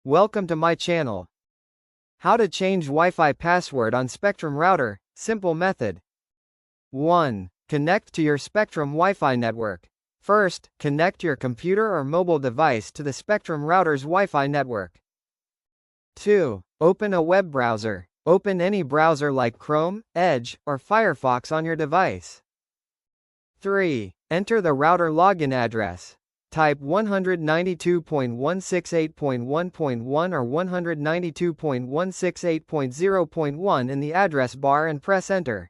Welcome to my channel. How to change Wi-Fi password on Spectrum router. Simple method. 1. Connect to your Spectrum Wi-Fi network. First, connect your computer or mobile device to the Spectrum router's Wi-Fi network. 2. Open a web browser. Open any browser like Chrome, Edge, or Firefox on your device. 3. Enter the router login address. Type 192.168.1.1 or 192.168.0.1 in the address bar and press enter.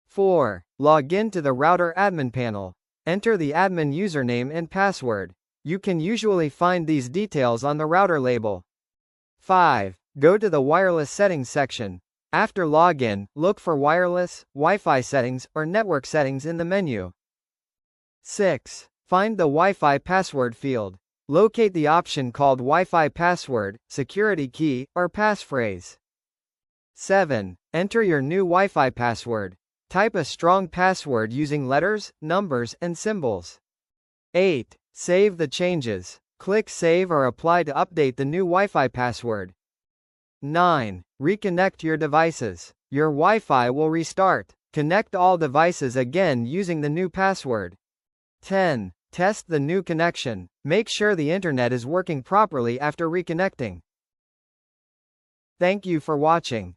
4. Log in to the router admin panel. Enter the admin username and password. You can usually find these details on the router label. 5. Go to the wireless settings section. After login, look for wireless, Wi-Fi settings, or network settings in the menu. 6. Find the Wi-Fi password field. Locate the option called Wi-Fi password, security key, or passphrase. 7. Enter your new Wi-Fi password. Type a strong password using letters, numbers, and symbols. 8. Save the changes. Click Save or Apply to update the new Wi-Fi password. 9. Reconnect your devices. Your Wi-Fi will restart. Connect all devices again using the new password. 10. Test the new connection. Make sure the internet is working properly after reconnecting. Thank you for watching.